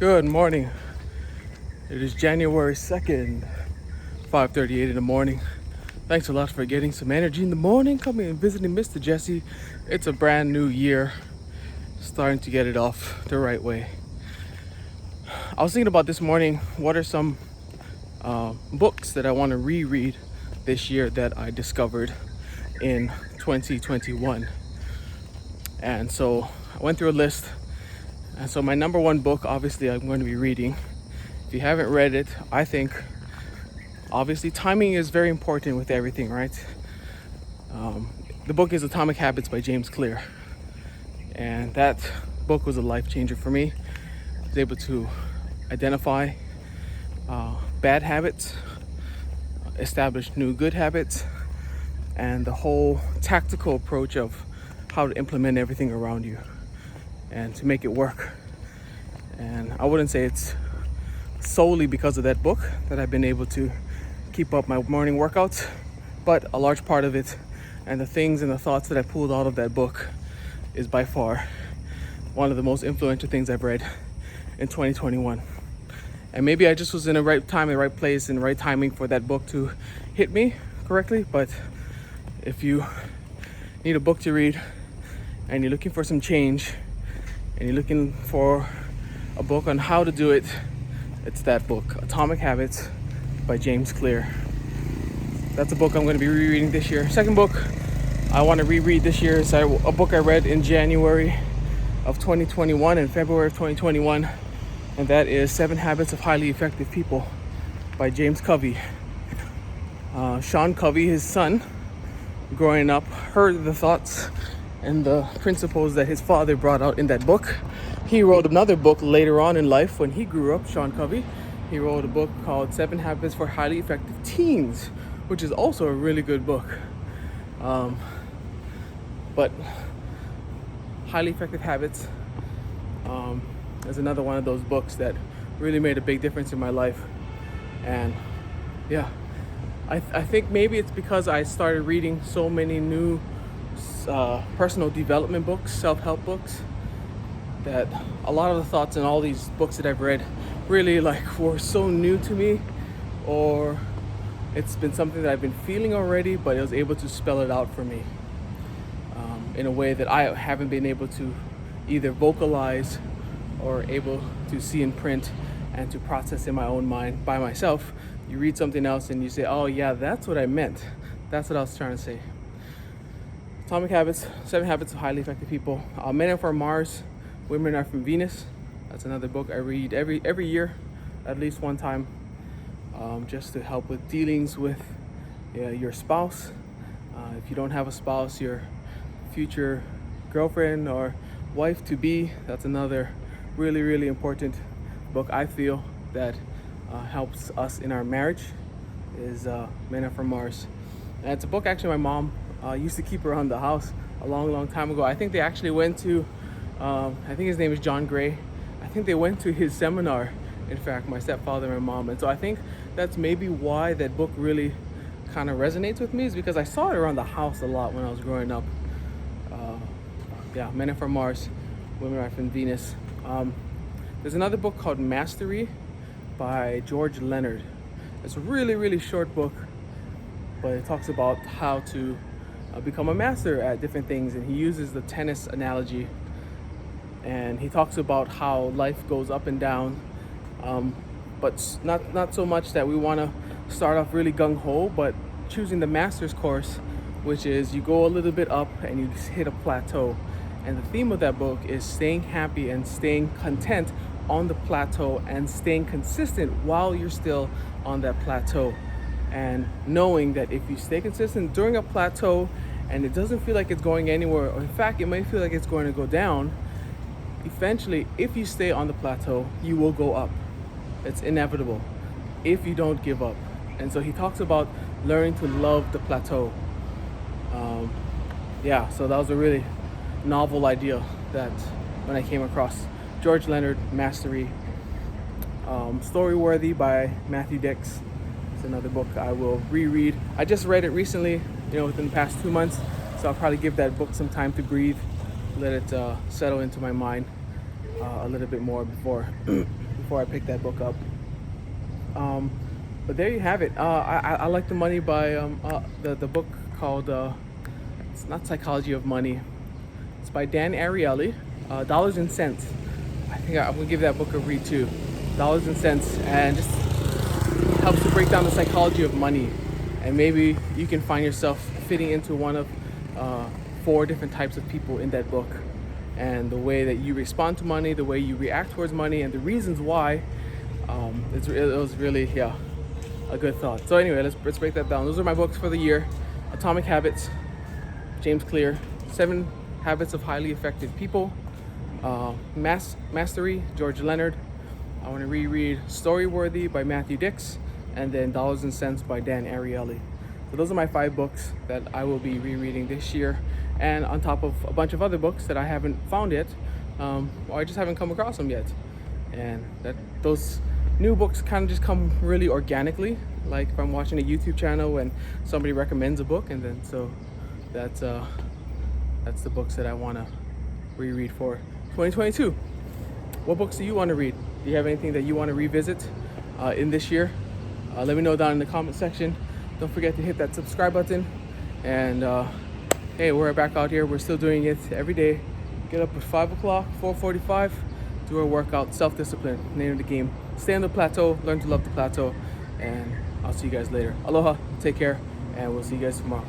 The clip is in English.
Good morning. It is January 2nd, 5:38 in the morning. Thanks a lot for getting some energy in the morning, coming and visiting Mr. Jesse. It's a brand new year, starting to get it off the right way. I was thinking about this morning, what are some books that I want to reread this year that I discovered in 2021. And so I went through a list. And so my number one book, obviously, I'm going to be reading. If you haven't read it, I think obviously timing is very important with everything, right? The book is Atomic Habits by James Clear. And that book was a life changer for me. I was able to identify bad habits, establish new good habits, and the whole tactical approach of how to implement everything around you and to make it work. And I wouldn't say it's solely because of that book that I've been able to keep up my morning workouts, but a large part of it and the things and the thoughts that I pulled out of that book is by far one of the most influential things I've read in 2021. And maybe I just was in the right time, in the right place, in the right timing for that book to hit me correctly. But if you need a book to read and you're looking for some change and you're looking for a book on how to do it, it's that book, Atomic Habits by James Clear. That's a book I'm going to be rereading this year. Second book I want to reread this year is a book I read in January of 2021 and February of 2021, and that is 7 Habits of Highly Effective People by James Covey. Sean Covey, his son, growing up, heard the thoughts and the principles that his father brought out in that book. He wrote another book later on in life when he grew up, Sean Covey. He wrote a book called 7 Habits for Highly Effective Teens, which is also a really good book. But Highly Effective Habits is another one of those books that really made a big difference in my life. And yeah, I think maybe it's because I started reading so many new personal development books, self-help books, that a lot of the thoughts in all these books that I've read really were so new to me, or it's been something that I've been feeling already, but it was able to spell it out for me in a way that I haven't been able to either vocalize or able to see in print and to process in my own mind by myself. You read something else and you say, oh yeah, that's what I meant. That's what I was trying to say. Atomic Habits, 7 Habits of Highly Effective People. Men are from Mars, Women are from Venus. That's another book I read every year, at least one time, just to help with dealings with your spouse. If you don't have a spouse, your future girlfriend or wife to be, that's another really, really important book I feel that helps us in our marriage, is Men Are From Mars. And it's a book actually my mom used to keep around the house a long, long time ago. I think they actually went to, I think his name is John Gray. I think they went to his seminar, in fact, my stepfather and mom. And so I think that's maybe why that book really kind of resonates with me, is because I saw it around the house a lot when I was growing up. Men Are From Mars, Women Are From Venus. There's another book called Mastery by George Leonard. It's a really, really short book, but it talks about how to become a master at different things. And he uses the tennis analogy, and he talks about how life goes up and down, but not so much that we want to start off really gung-ho, but choosing the master's course, which is you go a little bit up and you hit a plateau. And the theme of that book is staying happy and staying content on the plateau and staying consistent while you're still on that plateau. And knowing that if you stay consistent during a plateau and it doesn't feel like it's going anywhere, or in fact, it may feel like it's going to go down, eventually, if you stay on the plateau, you will go up. It's inevitable if you don't give up. And so he talks about learning to love the plateau. So that was a really novel idea that when I came across. George Leonard, Mastery. Storyworthy by Matthew Dix. It's another book I will reread. I just read it recently, within the past 2 months, so I'll probably give that book some time to breathe, let it settle into my mind a little bit more before before I picked that book up. But there you have it. I like the money by the book called it's not Psychology of Money. It's by Dan Ariely. Dollars and Cents. I think I'm gonna give that book a read too. Dollars and Cents, and just helps to break down the psychology of money, and maybe you can find yourself fitting into one of 4 different types of people in that book, and the way that you respond to money, the way you react towards money, and the reasons why. It was really a good thought. So anyway, let's break that down. Those are my books for the year: Atomic Habits, James Clear; 7 Habits of Highly Effective People, Mastery, George Leonard. I want to reread Storyworthy by Matthew Dix, and then Dollars and Cents by Dan Ariely. So those are my 5 books that I will be rereading this year, and on top of a bunch of other books that I haven't found yet, or I just haven't come across them yet. And those new books kind of just come really organically, like if I'm watching a YouTube channel and somebody recommends a book, and then so that's the books that I want to reread for 2022. What books do you want to read? Do you have anything that you want to revisit in this year? Let me know down in the comment section. Don't forget to hit that subscribe button. And hey, we're back out here. We're still doing it every day. Get up at 5 o'clock, 4:45, do our workout, self-discipline, name of the game. Stay on the plateau, learn to love the plateau, and I'll see you guys later. Aloha, take care, and we'll see you guys tomorrow.